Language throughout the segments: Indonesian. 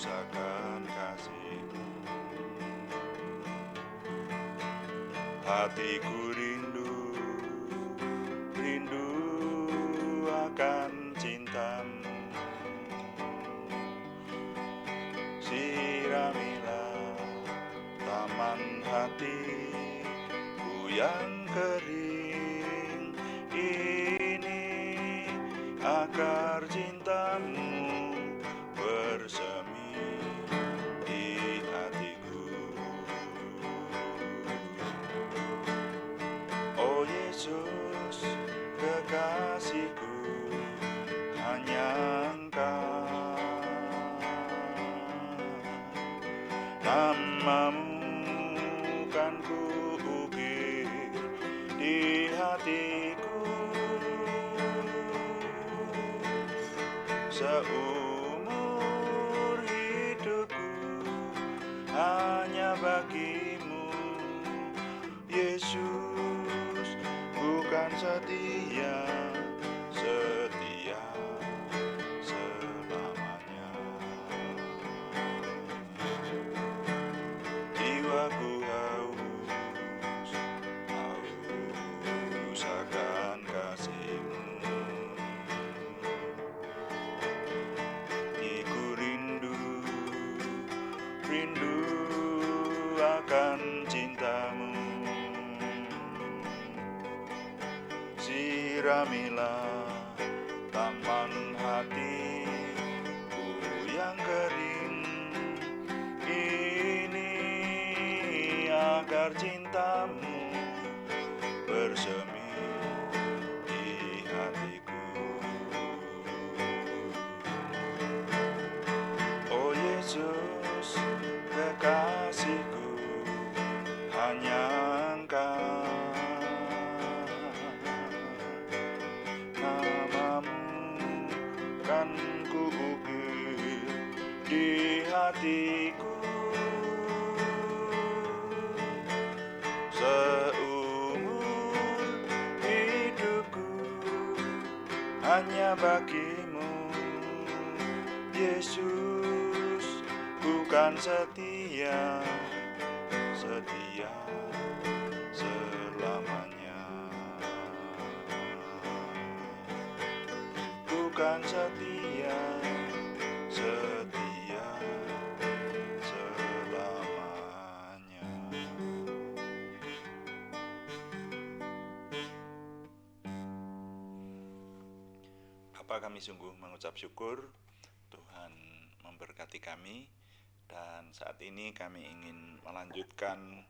usahakan kasih-Mu. Hatiku rindu, rindu akan cinta-Mu. Siramilah taman hatiku yang kering ini, agar cinta-Mu bersemi di hatiku. Oh Yesus, kekasihku, hanya Engkau. Nama-Mu kan ku ukir di hatiku. Seumur hidupku hanya bagi-Mu, Yesus, bukan setia selamanya. Jiwaku haus akan kasih-Mu. Hatiku rindu, rindu akan cinta-Mu. Siramilah taman hatiku yang kering ini, agar cinta-Mu bersemi di hatiku. Oh Yesus, kekasihku, hanya Engkau. Nama-Mu kan ku ukir di hatiku. Seumur hidupku hanya bagi-Mu, Yesus, bukan setia selamanya. Bukan setia selamanya. Bapa, kami sungguh mengucap syukur Tuhan memberkati kami, dan saat ini kami ingin melanjutkan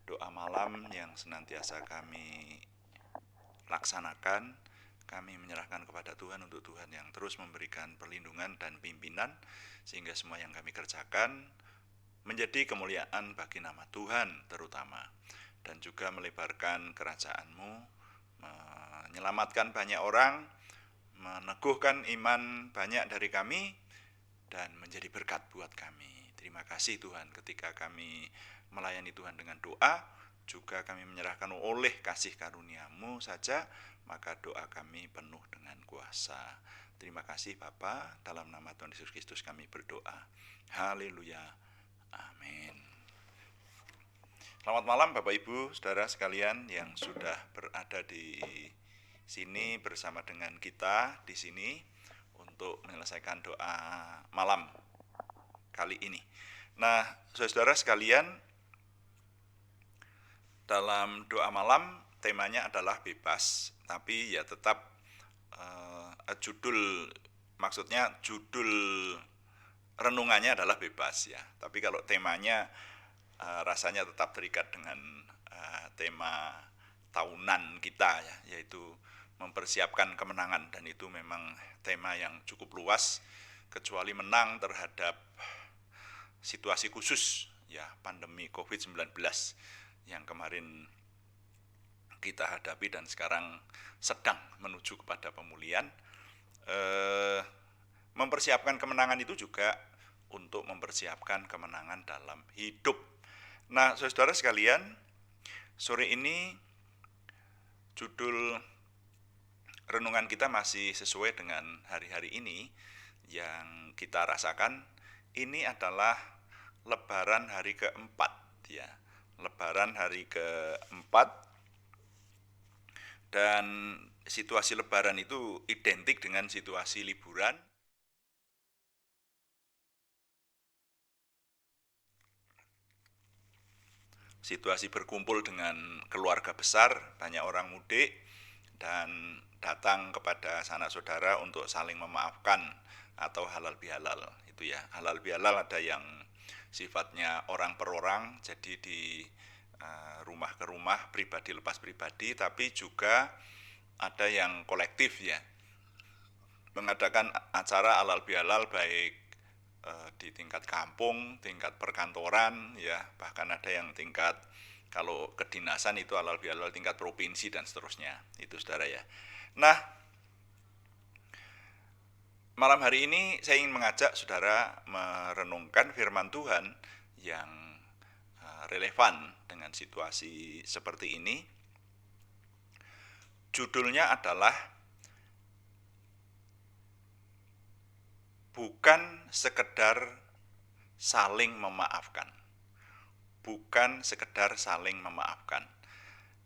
doa malam yang senantiasa kami laksanakan. Kami menyerahkan kepada Tuhan untuk Tuhan yang terus memberikan perlindungan dan pimpinan, sehingga semua yang kami kerjakan menjadi kemuliaan bagi nama Tuhan terutama, dan juga melebarkan kerajaan-Mu, menyelamatkan banyak orang, meneguhkan iman banyak dari kami, dan menjadi berkat buat kami. Terima kasih Tuhan, ketika kami melayani Tuhan dengan doa, juga kami menyerahkan oleh kasih karunia-Mu saja, maka doa kami penuh dengan kuasa. Terima kasih Bapa, dalam nama Tuhan Yesus Kristus kami berdoa. Haleluya. Amin. Selamat malam Bapak Ibu, Saudara sekalian yang sudah berada di sini bersama dengan kita di sini untuk menyelesaikan doa malam kali ini. Nah, saudara sekalian, dalam doa malam temanya adalah bebas, tapi ya tetap judul renungannya adalah bebas ya. Tapi kalau temanya rasanya tetap terikat dengan tema tahunan kita ya, yaitu mempersiapkan kemenangan, dan itu memang tema yang cukup luas, kecuali menang terhadap situasi khusus ya, pandemi COVID-19 yang kemarin kita hadapi dan sekarang sedang menuju kepada pemulihan. Mempersiapkan kemenangan itu juga untuk mempersiapkan kemenangan dalam hidup. Nah, saudara sekalian, sore ini judul renungan kita masih sesuai dengan hari-hari ini yang kita rasakan, ini adalah Lebaran hari keempat, ya. Lebaran hari keempat, dan situasi Lebaran itu identik dengan situasi liburan. Situasi berkumpul dengan keluarga besar, banyak orang mudik, dan datang kepada sanak saudara untuk saling memaafkan atau halal bihalal. Itu ya, halal bihalal ada yang sifatnya orang per orang, jadi di rumah ke rumah, pribadi lepas pribadi, tapi juga ada yang kolektif ya, mengadakan acara halal bihalal baik di tingkat kampung, tingkat perkantoran, ya bahkan ada yang tingkat kalau kedinasan itu halal bihalal tingkat provinsi dan seterusnya. Itu saudara ya. Nah, malam hari ini saya ingin mengajak saudara merenungkan firman Tuhan yang relevan dengan situasi seperti ini. Judulnya adalah bukan sekedar saling memaafkan. Bukan sekedar saling memaafkan.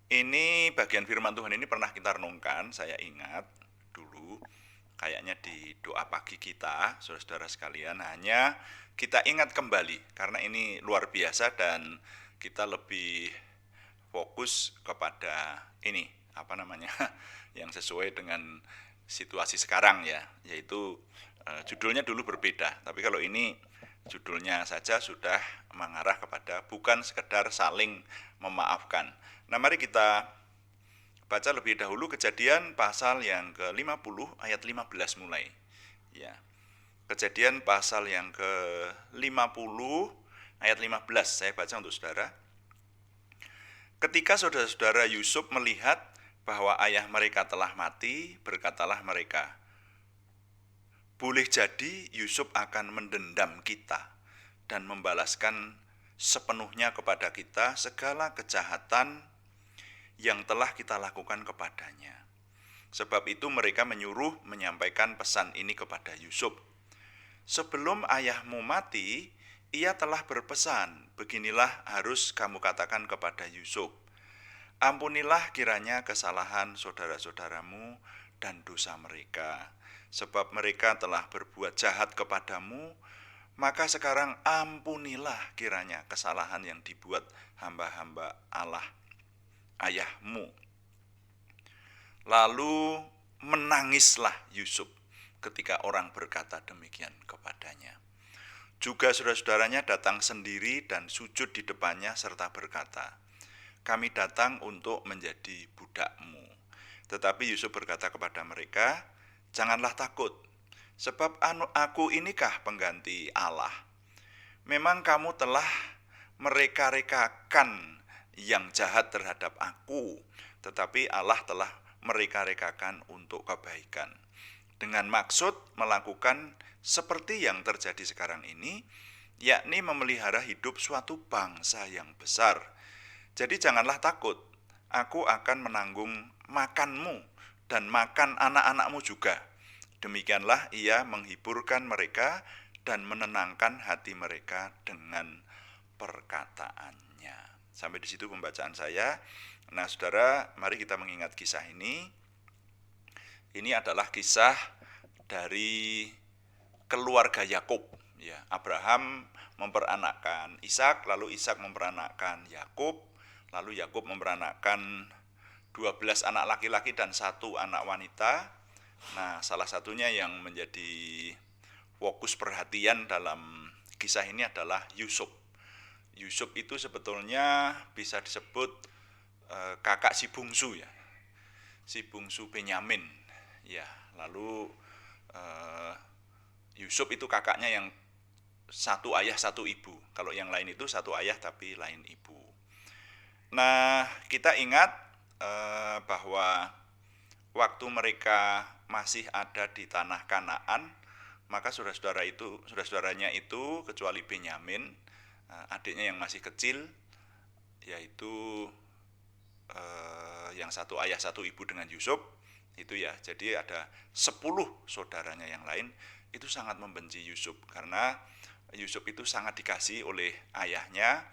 Ini bagian firman Tuhan ini pernah kita renungkan, saya ingat dulu, kayaknya di doa pagi kita, saudara-saudara sekalian, hanya kita ingat kembali, karena ini luar biasa dan kita lebih fokus kepada ini, yang sesuai dengan situasi sekarang ya, yaitu judulnya dulu berbeda, tapi kalau ini judulnya saja sudah mengarah kepada bukan sekedar saling memaafkan. Nah, mari kita baca lebih dahulu Kejadian pasal yang ke-50 ayat 15 mulai. Ya. Kejadian pasal yang ke-50 ayat 15 saya baca untuk saudara. Ketika saudara-saudara Yusuf melihat bahwa ayah mereka telah mati, berkatalah mereka, boleh jadi Yusuf akan mendendam kita dan membalaskan sepenuhnya kepada kita segala kejahatan yang telah kita lakukan kepadanya. Sebab itu mereka menyuruh menyampaikan pesan ini kepada Yusuf. Sebelum ayahmu mati, ia telah berpesan, beginilah harus kamu katakan kepada Yusuf. Ampunilah kiranya kesalahan saudara-saudaramu dan dosa mereka. Sebab mereka telah berbuat jahat kepadamu, maka sekarang ampunilah kiranya kesalahan yang dibuat hamba-hamba Allah ayahmu. Lalu menangislah Yusuf ketika orang berkata demikian kepadanya. Juga saudara-saudaranya datang sendiri dan sujud di depannya serta berkata, kami datang untuk menjadi budakmu. Tetapi Yusuf berkata kepada mereka, janganlah takut, sebab aku inikah pengganti Allah. Memang kamu telah mereka-rekakan yang jahat terhadap aku, tetapi Allah telah mereka-rekakan untuk kebaikan, dengan maksud melakukan seperti yang terjadi sekarang ini, yakni memelihara hidup suatu bangsa yang besar. Jadi janganlah takut, aku akan menanggung makanmu dan makan anak-anakmu juga. Demikianlah ia menghiburkan mereka dan menenangkan hati mereka dengan perkataannya. Sampai di situ pembacaan saya. Nah, saudara, mari kita mengingat kisah ini. Ini adalah kisah dari keluarga Yakub. Ya, Abraham memperanakkan Ishak, lalu Ishak memperanakkan Yakub, lalu Yakub memperanakkan 12 anak laki-laki dan 1 anak wanita. Nah, salah satunya yang menjadi fokus perhatian dalam kisah ini adalah Yusuf. Yusuf itu sebetulnya bisa disebut kakak si bungsu ya, si bungsu Benyamin. Ya, lalu Yusuf itu kakaknya yang satu ayah satu ibu. Kalau yang lain itu satu ayah tapi lain ibu. Nah, kita ingat bahwa waktu mereka masih ada di tanah Kanaan, maka saudara-saudaranya itu kecuali Benyamin, adiknya yang masih kecil, yaitu yang satu ayah satu ibu dengan Yusuf, itu ya. Jadi ada 10 saudaranya yang lain itu sangat membenci Yusuf karena Yusuf itu sangat dikasihi oleh ayahnya.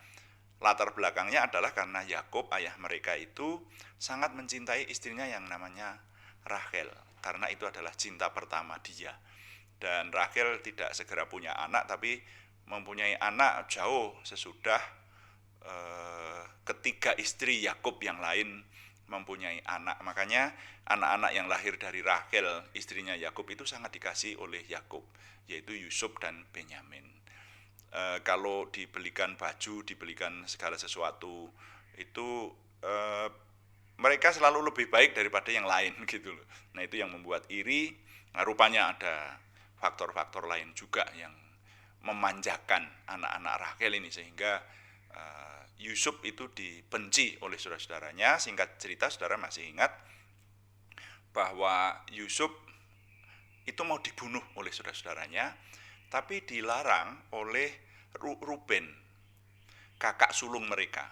Latar belakangnya adalah karena Yakub, ayah mereka itu sangat mencintai istrinya yang namanya Rachel, karena itu adalah cinta pertama dia. Dan Rachel tidak segera punya anak, tapi mempunyai anak jauh sesudah ketiga istri Yakub yang lain mempunyai anak. Makanya anak-anak yang lahir dari Rachel, istrinya Yakub, itu sangat dikasihi oleh Yakub, yaitu Yusuf dan Benyamin. Kalau dibelikan baju, dibelikan segala sesuatu, itu mereka selalu lebih baik daripada yang lain gitu loh. Nah itu yang membuat iri. Nah rupanya ada faktor-faktor lain juga yang memanjakan anak-anak Rachel ini sehingga Yusuf itu dibenci oleh saudara-saudaranya. Singkat cerita, saudara masih ingat bahwa Yusuf itu mau dibunuh oleh saudara-saudaranya, tapi dilarang oleh Ruben, kakak sulung mereka.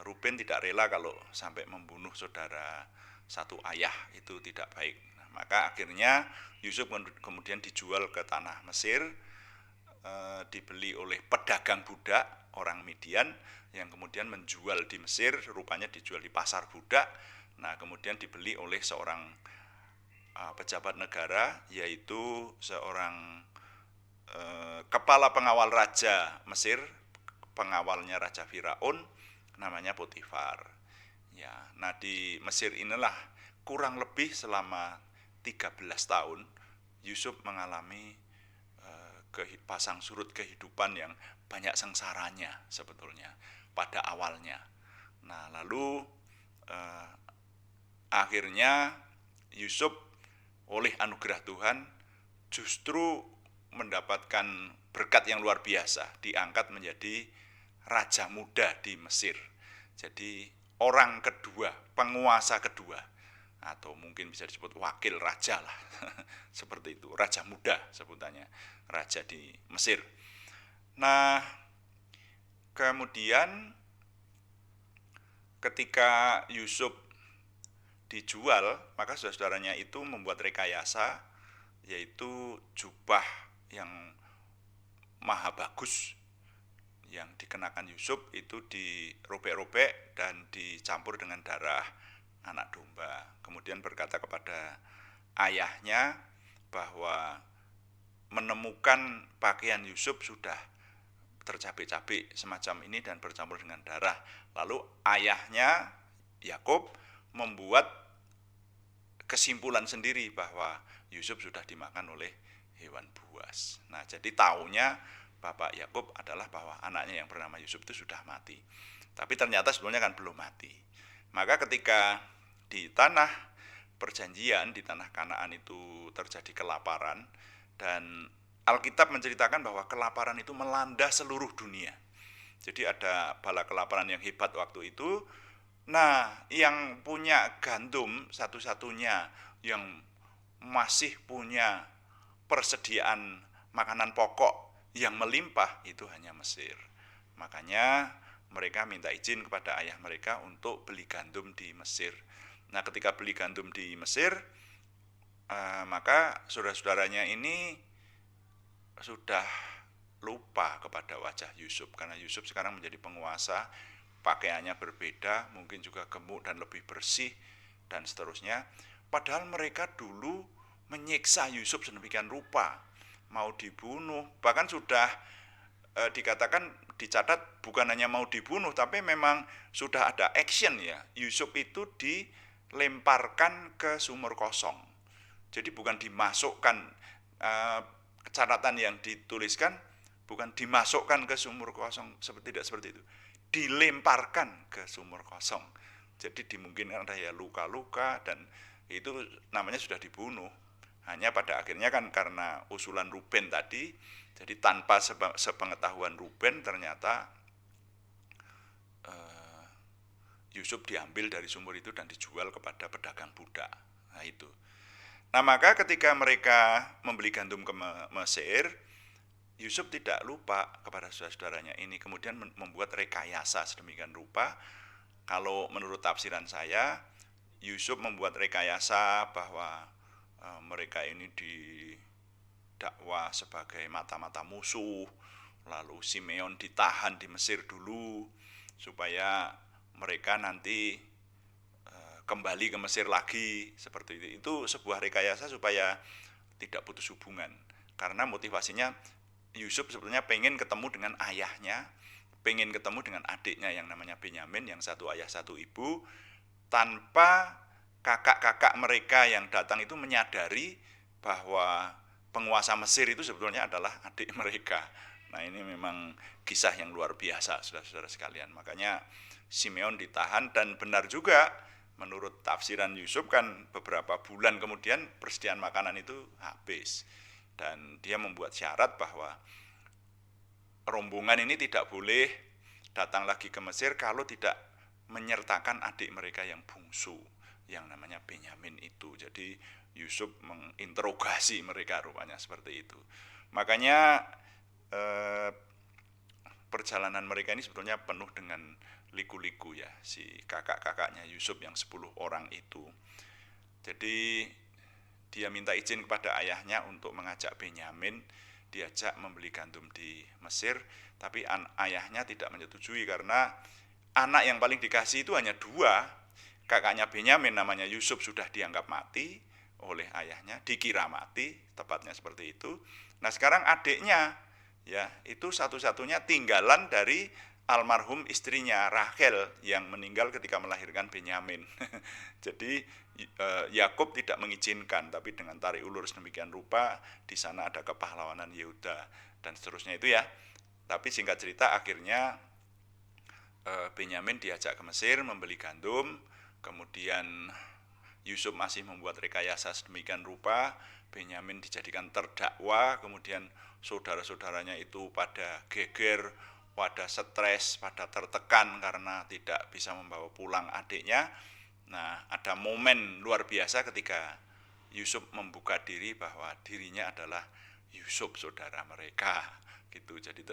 Ruben tidak rela kalau sampai membunuh saudara satu ayah, itu tidak baik. Nah, maka akhirnya Yusuf kemudian dijual ke tanah Mesir, dibeli oleh pedagang budak orang Midian yang kemudian menjual di Mesir, rupanya dijual di pasar budak. Nah kemudian dibeli oleh seorang pejabat negara, yaitu seorang kepala pengawal raja Mesir, pengawalnya Raja Firaun, namanya Potifar. Ya, nah di Mesir inilah kurang lebih selama 13 tahun Yusuf mengalami pasang surut kehidupan yang banyak sengsaranya sebetulnya pada awalnya. Nah lalu akhirnya Yusuf oleh anugerah Tuhan justru mendapatkan berkat yang luar biasa, diangkat menjadi raja muda di Mesir. Jadi orang kedua, penguasa kedua, atau mungkin bisa disebut wakil raja lah, seperti itu, raja muda sebutannya, raja di Mesir. Nah kemudian ketika Yusuf dijual, maka saudara-saudaranya itu membuat rekayasa, yaitu jubah yang maha bagus yang dikenakan Yusuf itu dirobek-robek dan dicampur dengan darah anak domba. Kemudian berkata kepada ayahnya bahwa menemukan pakaian Yusuf sudah tercabik-cabik semacam ini dan bercampur dengan darah. Lalu ayahnya Yakub membuat kesimpulan sendiri bahwa Yusuf sudah dimakan oleh hewan buas. Nah, jadi taunya Bapak Yakub adalah bahwa anaknya yang bernama Yusuf itu sudah mati. Tapi ternyata sebetulnya kan belum mati. Maka ketika di tanah perjanjian, di tanah Kanaan itu terjadi kelaparan, dan Alkitab menceritakan bahwa kelaparan itu melanda seluruh dunia. Jadi ada bala kelaparan yang hebat waktu itu. Nah, yang punya gandum satu-satunya yang masih punya persediaan makanan pokok yang melimpah itu hanya Mesir. Makanya mereka minta izin kepada ayah mereka untuk beli gandum di Mesir. Nah, ketika beli gandum di Mesir, maka saudara-saudaranya ini sudah lupa kepada wajah Yusuf, karena Yusuf sekarang menjadi penguasa, pakaiannya berbeda, mungkin juga gemuk dan lebih bersih dan seterusnya. Padahal mereka dulu menyiksa Yusuf sedemikian rupa, mau dibunuh, bahkan sudah dikatakan, dicatat bukan hanya mau dibunuh, tapi memang sudah ada action ya. Yusuf itu dilemparkan ke sumur kosong. Jadi bukan dimasukkan, catatan yang dituliskan bukan dimasukkan ke sumur kosong, tidak seperti itu, dilemparkan ke sumur kosong. Jadi dimungkinkan ada ya luka-luka, dan itu namanya sudah dibunuh. Hanya pada akhirnya kan karena usulan Ruben tadi, jadi tanpa sepengetahuan Ruben ternyata Yusuf diambil dari sumur itu dan dijual kepada pedagang budak. Nah itu. Nah maka ketika mereka membeli gandum ke Mesir, Yusuf tidak lupa kepada saudara-saudaranya ini, kemudian membuat rekayasa sedemikian rupa. Kalau menurut tafsiran saya, Yusuf membuat rekayasa bahwa mereka ini didakwa sebagai mata-mata musuh, lalu Simeon ditahan di Mesir dulu supaya mereka nanti kembali ke Mesir lagi, seperti itu. Itu sebuah rekayasa supaya tidak putus hubungan, karena motivasinya Yusuf sebetulnya pengen ketemu dengan ayahnya, pengen ketemu dengan adiknya yang namanya Benyamin, yang satu ayah satu ibu, tanpa kakak-kakak mereka yang datang itu menyadari bahwa penguasa Mesir itu sebetulnya adalah adik mereka. Nah, ini memang kisah yang luar biasa, saudara-saudara sekalian. Makanya Simeon ditahan, dan benar juga menurut tafsiran Yusuf kan beberapa bulan kemudian persediaan makanan itu habis. Dan dia membuat syarat bahwa rombongan ini tidak boleh datang lagi ke Mesir kalau tidak menyertakan adik mereka yang bungsu, yang namanya Benyamin itu. Jadi Yusuf menginterogasi mereka rupanya seperti itu. Makanya perjalanan mereka ini sebetulnya penuh dengan liku-liku ya, si kakak-kakaknya Yusuf yang 10 orang itu. Jadi dia minta izin kepada ayahnya untuk mengajak Benyamin diajak membeli gandum di Mesir, tapi ayahnya tidak menyetujui karena anak yang paling dikasih itu hanya dua. Kakaknya Benyamin namanya Yusuf sudah dianggap mati oleh ayahnya, dikira mati, tepatnya seperti itu. Nah, sekarang adiknya ya, itu satu-satunya tinggalan dari almarhum istrinya Rachel yang meninggal ketika melahirkan Benyamin. Jadi Yakub tidak mengizinkan, tapi dengan tarik ulur sedemikian rupa di sana ada kepahlawanan Yehuda dan seterusnya itu ya. Tapi singkat cerita akhirnya Benyamin diajak ke Mesir membeli gandum, kemudian Yusuf masih membuat rekayasa sedemikian rupa, Benyamin dijadikan terdakwa, kemudian saudara-saudaranya itu pada geger, pada stres, pada tertekan karena tidak bisa membawa pulang adiknya. Nah, ada momen luar biasa ketika Yusuf membuka diri bahwa dirinya adalah Yusuf, saudara mereka. Gitu. Jadi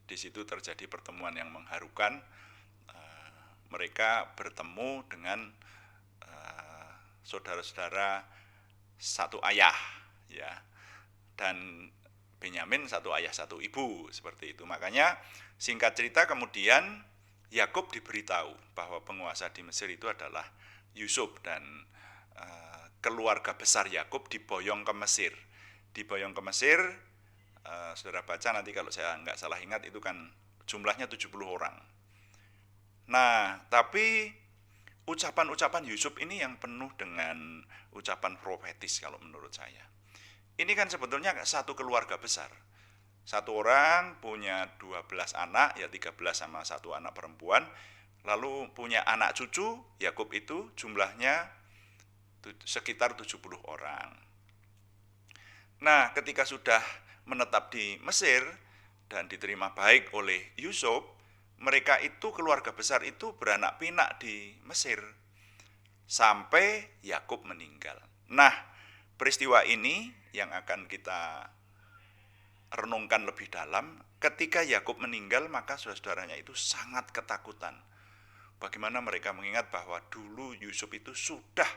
di situ terjadi pertemuan yang mengharukan. Mereka bertemu dengan saudara-saudara satu ayah, ya, dan Benyamin satu ayah satu ibu, seperti itu. Makanya singkat cerita kemudian Yakub diberitahu bahwa penguasa di Mesir itu adalah Yusuf, dan keluarga besar Yakub diboyong ke Mesir. Diboyong ke Mesir, saudara baca nanti kalau saya nggak salah ingat itu kan jumlahnya 70 orang. Nah, tapi ucapan-ucapan Yusuf ini yang penuh dengan ucapan profetis kalau menurut saya. Ini kan sebetulnya satu keluarga besar. Satu orang punya 12 anak, ya 13 sama satu anak perempuan. Lalu punya anak cucu, Yakub itu jumlahnya sekitar 70 orang. Nah, ketika sudah menetap di Mesir dan diterima baik oleh Yusuf, mereka itu keluarga besar itu beranak pinak di Mesir sampai Yakub meninggal. Nah, peristiwa ini yang akan kita renungkan lebih dalam. Ketika Yakub meninggal, maka saudara-saudaranya itu sangat ketakutan. Bagaimana mereka mengingat bahwa dulu Yusuf itu sudah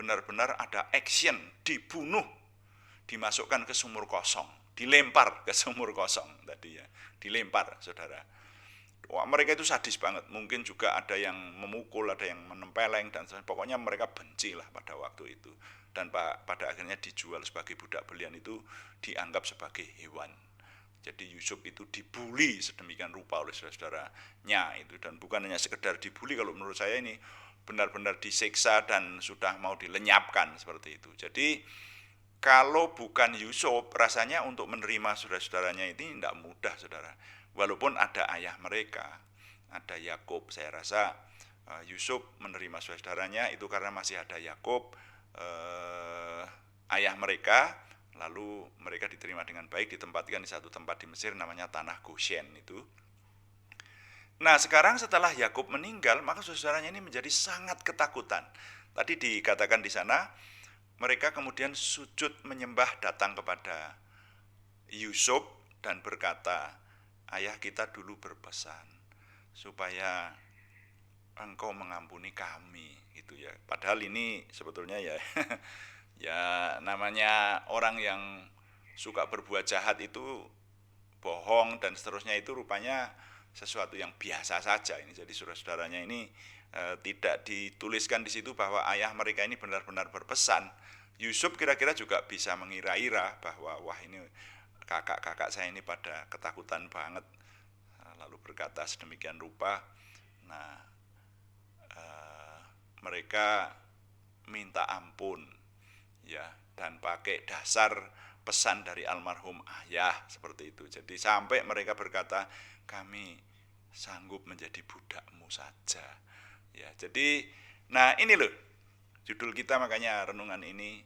benar-benar ada action, dibunuh, dimasukkan ke sumur kosong, dilempar ke sumur kosong tadi ya, dilempar, saudara. Wah, mereka itu sadis banget. Mungkin juga ada yang memukul, ada yang menempeleng, dan pokoknya mereka benci lah pada waktu itu. Dan pada akhirnya dijual sebagai budak belian, itu dianggap sebagai hewan. Jadi Yusuf itu dibully sedemikian rupa oleh saudara-saudaranya itu, dan bukan hanya sekedar dibully, kalau menurut saya ini benar-benar disiksa dan sudah mau dilenyapkan seperti itu. Jadi kalau bukan Yusuf, rasanya untuk menerima saudara-saudaranya ini tidak mudah, saudara. Walaupun ada ayah mereka, ada Yakub, saya rasa Yusuf menerima saudara-saudaranya itu karena masih ada Yakub, ayah mereka. Lalu mereka diterima dengan baik, ditempatkan di satu tempat di Mesir namanya tanah Goshen itu. Nah, sekarang setelah Yakub meninggal, maka saudaranya ini menjadi sangat ketakutan. Tadi dikatakan di sana, mereka kemudian sujud menyembah, datang kepada Yusuf dan berkata, ayah kita dulu berpesan supaya engkau mengampuni kami, gitu ya. Padahal ini sebetulnya ya ya namanya orang yang suka berbuat jahat itu bohong dan seterusnya itu rupanya sesuatu yang biasa saja ini. Jadi saudara-saudaranya ini tidak dituliskan di situ bahwa ayah mereka ini benar-benar berpesan. Yusuf kira-kira juga bisa mengira-ira bahwa wah ini kakak-kakak saya ini pada ketakutan banget, lalu berkata sedemikian rupa. Nah, mereka minta ampun ya dan pakai dasar pesan dari almarhum ayah seperti itu. Jadi sampai mereka berkata, kami sanggup menjadi budakmu saja. Ya, jadi nah ini loh judul kita, makanya renungan ini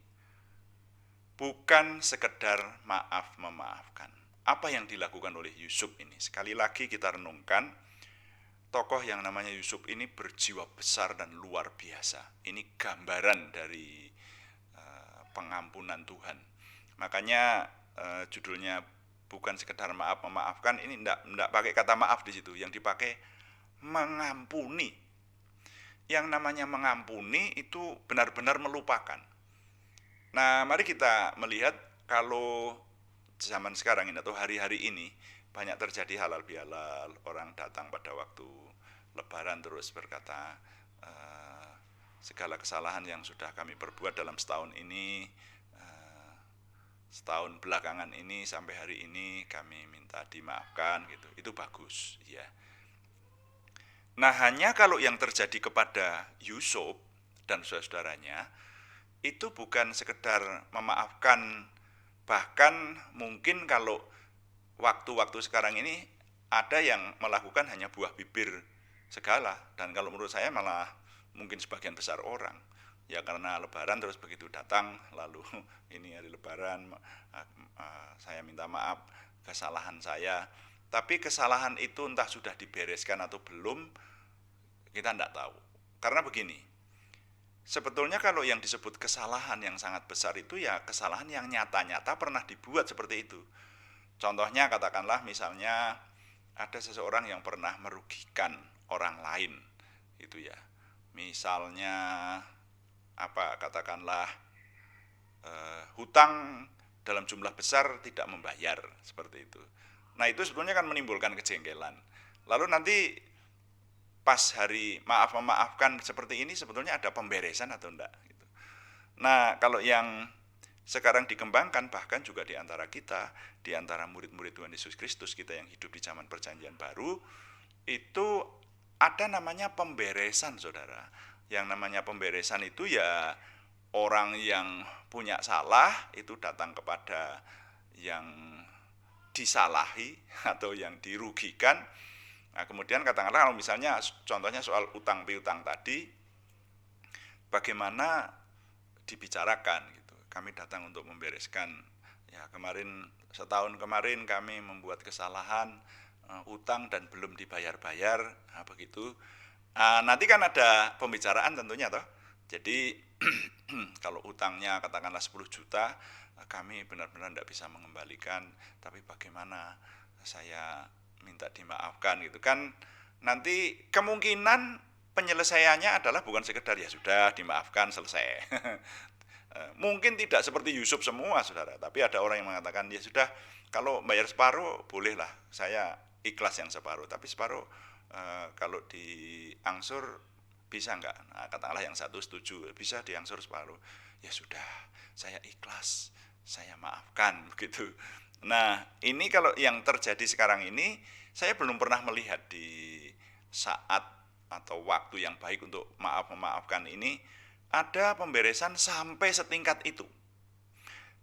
bukan sekedar maaf memaafkan. Apa yang dilakukan oleh Yusuf ini? Sekali lagi kita renungkan, tokoh yang namanya Yusuf ini berjiwa besar dan luar biasa. Ini gambaran dari pengampunan Tuhan. Makanya judulnya bukan sekedar maaf memaafkan, ini enggak pakai kata maaf di situ, yang dipakai mengampuni. Yang namanya mengampuni itu benar-benar melupakan. Nah, mari kita melihat kalau zaman sekarang ini atau hari-hari ini banyak terjadi halal bihalal, orang datang pada waktu Lebaran terus berkata, segala kesalahan yang sudah kami perbuat dalam setahun ini, setahun belakangan ini sampai hari ini kami minta dimaafkan gitu. Itu bagus, ya. Nah, hanya kalau yang terjadi kepada Yusuf dan saudara-saudaranya itu bukan sekedar memaafkan, bahkan mungkin kalau waktu-waktu sekarang ini ada yang melakukan hanya buah bibir segala, dan kalau menurut saya malah mungkin sebagian besar orang ya karena Lebaran terus begitu datang lalu ini hari Lebaran, saya minta maaf kesalahan saya, tapi kesalahan itu entah sudah dibereskan atau belum kita tidak tahu. Karena begini, sebetulnya kalau yang disebut kesalahan yang sangat besar itu ya kesalahan yang nyata-nyata pernah dibuat seperti itu. Contohnya katakanlah misalnya ada seseorang yang pernah merugikan orang lain itu ya. Misalnya apa katakanlah hutang dalam jumlah besar tidak membayar seperti itu. Nah, itu sebetulnya kan menimbulkan kejengkelan. Lalu nanti pas hari maaf memaafkan seperti ini sebetulnya ada pemberesan atau enggak gitu. Nah, kalau yang sekarang dikembangkan bahkan juga di antara kita, di antara murid-murid Tuhan Yesus Kristus kita yang hidup di zaman perjanjian baru, itu ada namanya pemberesan, saudara. Yang namanya pemberesan itu ya orang yang punya salah itu datang kepada yang disalahi atau yang dirugikan. Nah, kemudian katakanlah kalau misalnya contohnya soal utang piutang tadi, bagaimana dibicarakan gitu. Kami datang untuk membereskan. Ya, kemarin setahun kemarin kami membuat kesalahan utang dan belum dibayar-bayar, nah, begitu. Nanti kan ada pembicaraan tentunya toh. Jadi kalau utangnya katakanlah 10 juta, kami benar-benar tidak bisa mengembalikan, tapi bagaimana saya minta dimaafkan gitu kan. Nanti kemungkinan penyelesaiannya adalah bukan sekedar ya sudah dimaafkan selesai. Mungkin tidak seperti Yusuf semua, saudara, tapi ada orang yang mengatakan ya sudah, kalau bayar separuh bolehlah saya ikhlas yang separuh, tapi separuh kalau diangsur bisa enggak? Nah, katakanlah yang satu setuju bisa diangsur separuh, ya sudah saya ikhlas, saya maafkan begitu. Nah, ini kalau yang terjadi sekarang ini saya belum pernah melihat di saat atau waktu yang baik untuk maaf memaafkan ini ada pemberesan sampai setingkat itu.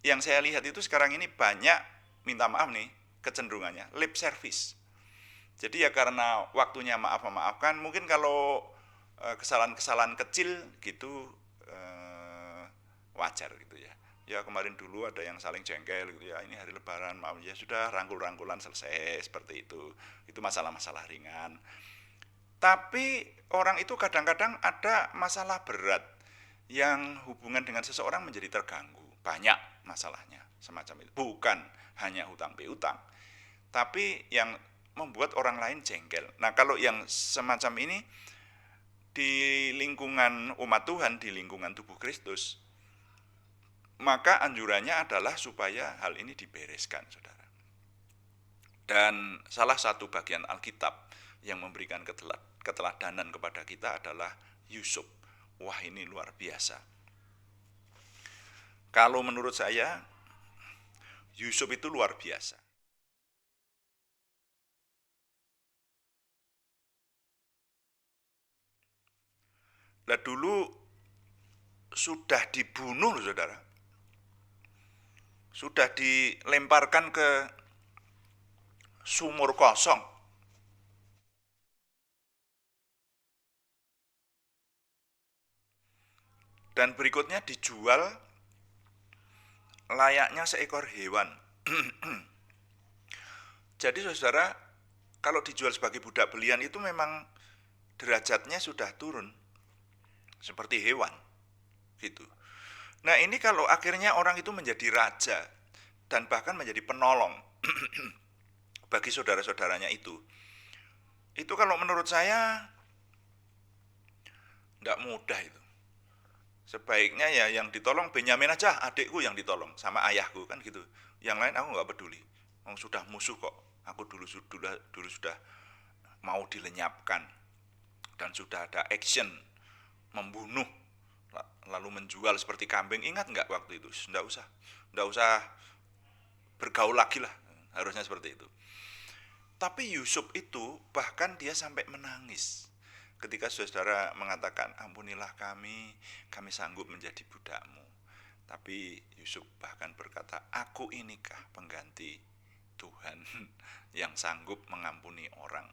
Yang saya lihat itu sekarang ini banyak minta maaf nih, kecenderungannya lip service. Jadi ya karena waktunya maaf memaafkan, mungkin kalau kesalahan-kesalahan kecil gitu wajar gitu ya. Ya kemarin dulu ada yang saling jengkel gitu ya, ini hari Lebaran maaf ya sudah, rangkul-rangkulan selesai seperti itu. Itu masalah-masalah ringan. Tapi orang itu kadang-kadang ada masalah berat yang hubungan dengan seseorang menjadi terganggu. Banyak masalahnya semacam itu. Bukan hanya hutang piutang, tapi yang membuat orang lain jengkel. Nah, kalau yang semacam ini di lingkungan umat Tuhan, di lingkungan tubuh Kristus, maka anjurannya adalah supaya hal ini dibereskan, saudara. Dan salah satu bagian Alkitab yang memberikan keteladanan kepada kita adalah Yusuf. Wah, ini luar biasa. Kalau menurut saya, Yusuf itu luar biasa. Lah dulu sudah dibunuh, saudara. Sudah dilemparkan ke sumur kosong. Dan berikutnya dijual layaknya seekor hewan. Jadi saudara, kalau dijual sebagai budak belian itu memang derajatnya sudah turun. Seperti hewan. Gitu. Nah ini kalau akhirnya orang itu menjadi raja dan bahkan menjadi penolong bagi saudara-saudaranya itu kalau menurut saya tidak mudah itu. Sebaiknya ya yang ditolong Benyamin aja, adikku yang ditolong sama ayahku kan gitu. Yang lain aku nggak peduli. Sudah musuh kok. Aku dulu sudah mau dilenyapkan dan sudah ada action membunuh lalu menjual seperti kambing. Ingat nggak waktu itu? Nggak usah bergaul lagi lah. Harusnya seperti itu. Tapi Yusuf itu bahkan dia sampai menangis ketika saudara mengatakan, ampunilah kami sanggup menjadi budakmu. Tapi Yusuf bahkan berkata, aku inikah pengganti Tuhan yang sanggup mengampuni orang.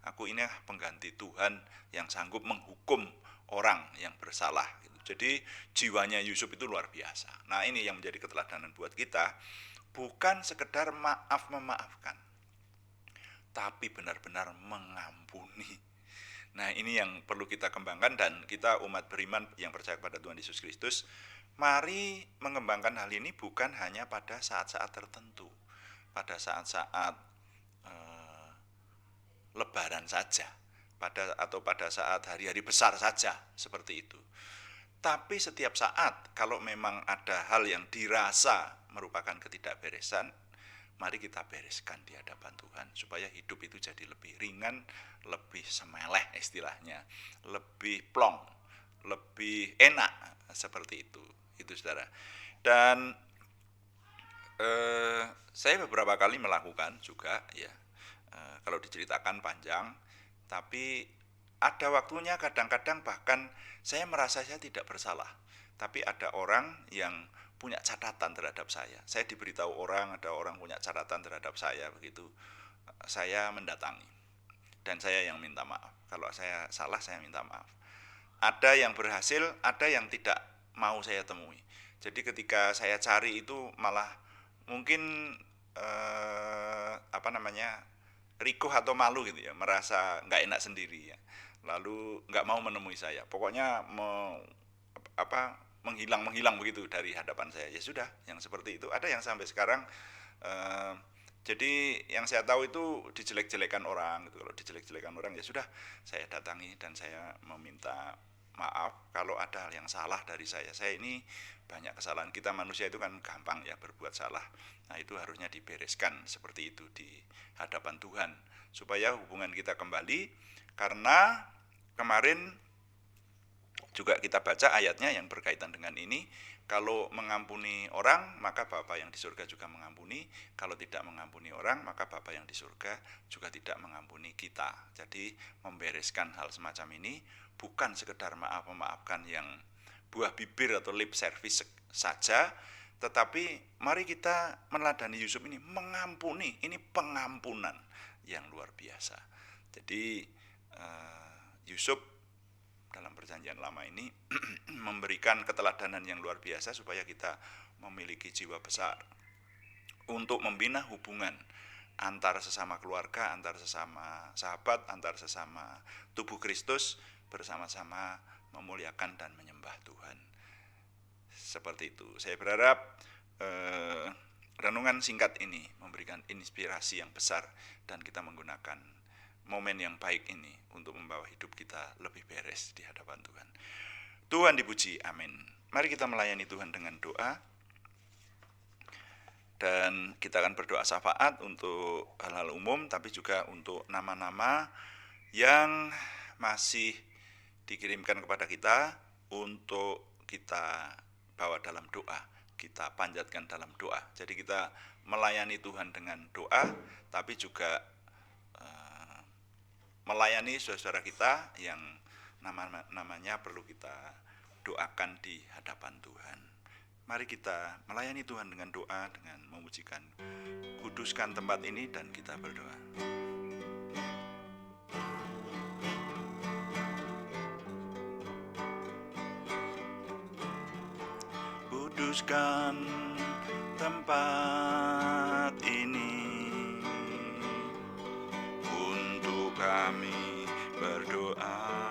Aku ini pengganti Tuhan yang sanggup menghukum orang yang bersalah. Jadi jiwanya Yusuf itu luar biasa. Nah ini yang menjadi keteladanan buat kita. Bukan sekedar memaafkan, tapi benar-benar mengampuni. Nah ini yang perlu kita kembangkan, dan kita umat beriman yang percaya pada Tuhan Yesus Kristus, mari mengembangkan hal ini bukan hanya pada saat-saat tertentu, pada saat-saat lebaran saja, atau pada saat hari-hari besar saja, seperti itu. Tapi setiap saat kalau memang ada hal yang dirasa merupakan ketidakberesan, mari kita bereskan di hadapan Tuhan supaya hidup itu jadi lebih ringan, lebih semeleh istilahnya, lebih plong, lebih enak, seperti itu saudara. Dan saya beberapa kali melakukan juga ya, kalau diceritakan panjang, tapi ada waktunya kadang-kadang bahkan saya merasa saya tidak bersalah, tapi ada orang yang punya catatan terhadap saya. Saya diberitahu ada orang punya catatan terhadap saya, begitu. Saya mendatangi dan saya yang minta maaf. Kalau saya salah, saya minta maaf. Ada yang berhasil, ada yang tidak mau saya temui. Jadi ketika saya cari itu malah mungkin rikuh atau malu gitu ya, merasa nggak enak sendiri ya. Lalu nggak mau menemui saya. Pokoknya menghilang begitu dari hadapan saya. Ya sudah, yang seperti itu. Ada yang sampai sekarang jadi yang saya tahu itu dijelek-jelekan orang gitu. Kalau dijelek-jelekan orang ya sudah, saya datangi dan saya meminta maaf kalau ada hal yang salah dari saya. Saya ini banyak kesalahan. Kita manusia itu kan gampang ya berbuat salah. Nah itu harusnya dibereskan seperti itu di hadapan Tuhan supaya hubungan kita kembali. Karena kemarin juga kita baca ayatnya yang berkaitan dengan ini, kalau mengampuni orang maka Bapa yang di surga juga mengampuni, kalau tidak mengampuni orang maka Bapa yang di surga juga tidak mengampuni kita. Jadi membereskan hal semacam ini bukan sekedar memaafkan yang buah bibir atau lip service saja, tetapi mari kita meneladani Yusuf ini, mengampuni, ini pengampunan yang luar biasa. Jadi Yusuf dalam perjanjian lama ini memberikan keteladanan yang luar biasa supaya kita memiliki jiwa besar untuk membina hubungan antar sesama keluarga, antar sesama sahabat, antar sesama tubuh Kristus, bersama-sama memuliakan dan menyembah Tuhan. Seperti itu. Saya berharap renungan singkat ini memberikan inspirasi yang besar dan kita menggunakan momen yang baik ini untuk membawa hidup kita lebih beres di hadapan Tuhan. Tuhan dipuji, amin. Mari kita melayani Tuhan dengan doa. Dan kita akan berdoa syafaat untuk hal-hal umum, tapi juga untuk nama-nama yang masih dikirimkan kepada kita untuk kita bawa dalam doa, kita panjatkan dalam doa. Jadi kita melayani Tuhan dengan doa, tapi juga melayani saudara kita yang namanya perlu kita doakan di hadapan Tuhan. Mari kita melayani Tuhan dengan doa, dengan memujikan, kuduskan tempat ini dan kita berdoa. Kuduskan tempat ini, untuk kami berdoa.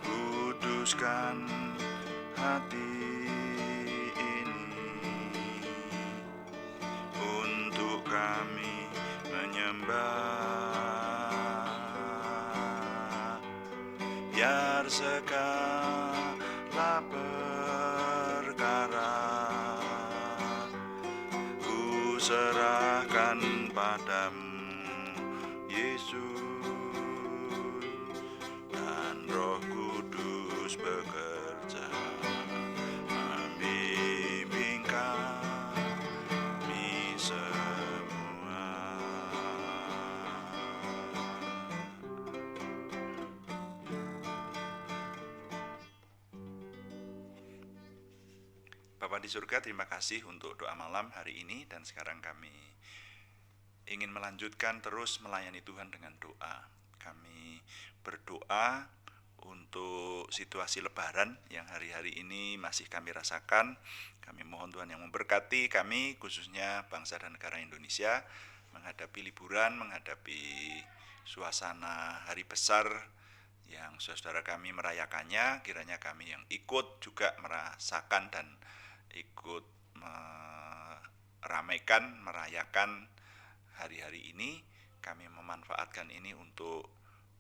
Kuduskan hati ini, untuk kami menyembah. Biar segala perkara ku serahkan padamu, Yesus, dan Roh Kudus bekerja membimbing kami semua. Bapa di surga, terima kasih untuk doa malam hari ini, dan sekarang kami ingin melanjutkan terus melayani Tuhan dengan doa. Kami berdoa untuk situasi Lebaran yang hari-hari ini masih kami rasakan. Kami mohon Tuhan yang memberkati kami, khususnya bangsa dan negara Indonesia, menghadapi liburan, menghadapi suasana hari besar yang saudara kami merayakannya. Kiranya kami yang ikut juga merasakan dan ikut meramaikan, merayakan hari-hari ini. Kami memanfaatkan ini untuk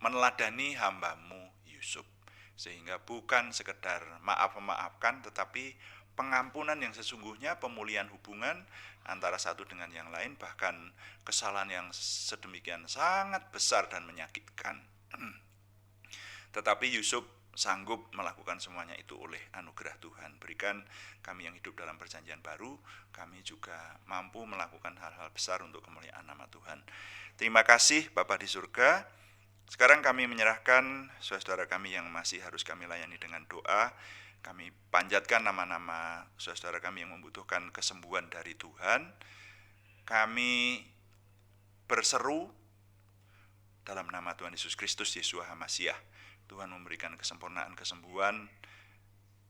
meneladani hamba-Mu Yusuf, sehingga bukan sekedar maaf-memaafkan, tetapi pengampunan yang sesungguhnya, pemulihan hubungan antara satu dengan yang lain, bahkan kesalahan yang sedemikian sangat besar dan menyakitkan. Tetapi Yusuf sanggup melakukan semuanya itu oleh anugerah Tuhan. Berikan kami yang hidup dalam perjanjian baru, kami juga mampu melakukan hal-hal besar untuk kemuliaan nama Tuhan. Terima kasih Bapa di surga. Sekarang kami menyerahkan saudara kami yang masih harus kami layani dengan doa. Kami panjatkan nama-nama saudara kami yang membutuhkan kesembuhan dari Tuhan. Kami berseru dalam nama Tuhan Yesus Kristus, Yeshua HaMasyiah. Tuhan memberikan kesempurnaan kesembuhan,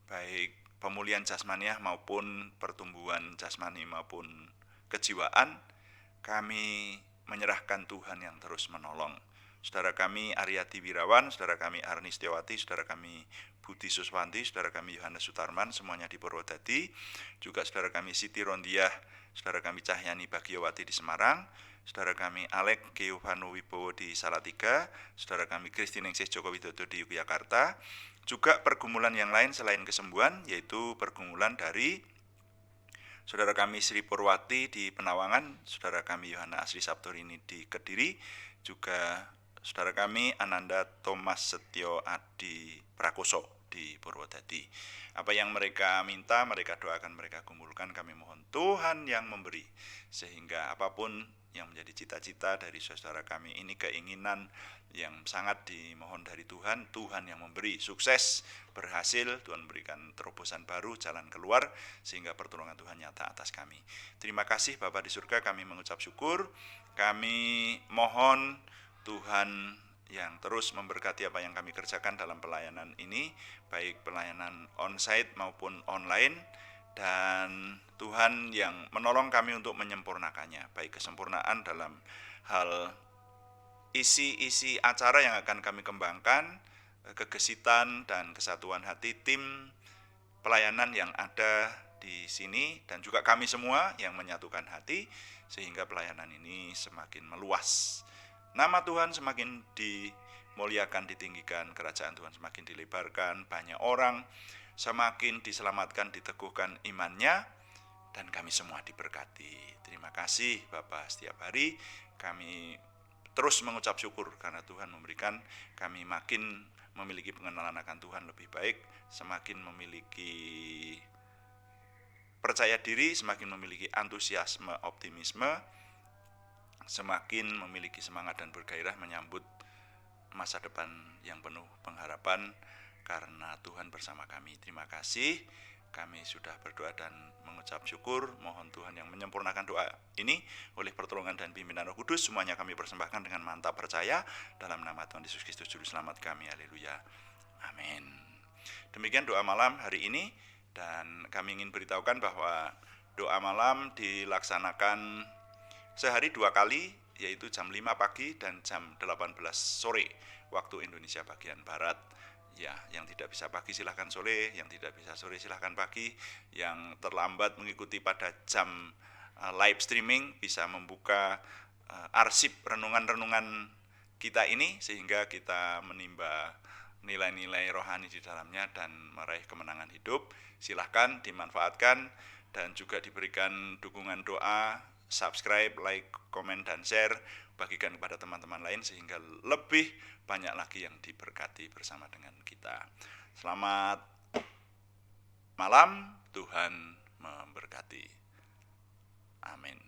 baik pemulihan jasmaniah maupun pertumbuhan jasmani maupun kejiwaan. Kami menyerahkan Tuhan yang terus menolong. Saudara kami Aryati Wirawan, saudara kami Arni Setiawati, saudara kami Budi Suswanti, saudara kami Yohanes Sutarman, semuanya di Purwodadi. Juga saudara kami Siti Rondiah, saudara kami Cahyani Bagiawati di Semarang, saudara kami Alek Geovano Wibowo di Salatiga, saudara kami Kristiningsih Joko Widodo di Yogyakarta. Juga pergumulan yang lain selain kesembuhan, yaitu pergumulan dari saudara kami Sri Purwati di Penawangan, saudara kami Yohana Asri Sabtorini di Kediri, juga saudara kami Ananda Thomas Setio Adi Prakoso di Purwodadi. Apa yang mereka minta, mereka doakan, mereka kumpulkan, kami mohon Tuhan yang memberi, sehingga apapun yang menjadi cita-cita dari saudara kami ini, keinginan yang sangat dimohon dari Tuhan, Tuhan yang memberi, sukses, berhasil, Tuhan berikan terobosan baru, jalan keluar, sehingga pertolongan Tuhan nyata atas kami. Terima kasih Bapa di surga, kami mengucap syukur, kami mohon Tuhan yang terus memberkati apa yang kami kerjakan dalam pelayanan ini, baik pelayanan onsite maupun online, dan Tuhan yang menolong kami untuk menyempurnakannya, baik kesempurnaan dalam hal isi acara yang akan kami kembangkan, kegesitan dan kesatuan hati tim pelayanan yang ada di sini dan juga kami semua yang menyatukan hati sehingga pelayanan ini semakin meluas. Nama Tuhan semakin dimuliakan, ditinggikan, kerajaan Tuhan semakin dilebarkan, banyak orang semakin diselamatkan, diteguhkan imannya, dan kami semua diberkati. Terima kasih Bapak, setiap hari kami terus mengucap syukur karena Tuhan memberikan kami makin memiliki pengenalan akan Tuhan lebih baik, semakin memiliki percaya diri, semakin memiliki antusiasme, optimisme, semakin memiliki semangat dan bergairah menyambut masa depan yang penuh pengharapan karena Tuhan bersama kami. Terima kasih. Kami sudah berdoa dan mengucap syukur. Mohon Tuhan yang menyempurnakan doa ini oleh pertolongan dan pimpinan Roh Kudus. Semuanya kami persembahkan dengan mantap percaya dalam nama Tuhan Yesus Kristus Juru Selamat kami. Haleluya. Amin. Demikian doa malam hari ini, dan kami ingin beritahukan bahwa doa malam dilaksanakan sehari 2 kali, yaitu jam 5 pagi dan jam 18 sore waktu Indonesia bagian Barat. Ya, yang tidak bisa pagi silahkan sore, yang tidak bisa sore silahkan pagi. Yang terlambat mengikuti pada jam live streaming bisa membuka arsip renungan-renungan kita ini sehingga kita menimba nilai-nilai rohani di dalamnya dan meraih kemenangan hidup. Silahkan dimanfaatkan dan juga diberikan dukungan doa, subscribe, like, komen, dan share, bagikan kepada teman-teman lain sehingga lebih banyak lagi yang diberkati bersama dengan kita. Selamat malam, Tuhan memberkati. Amin.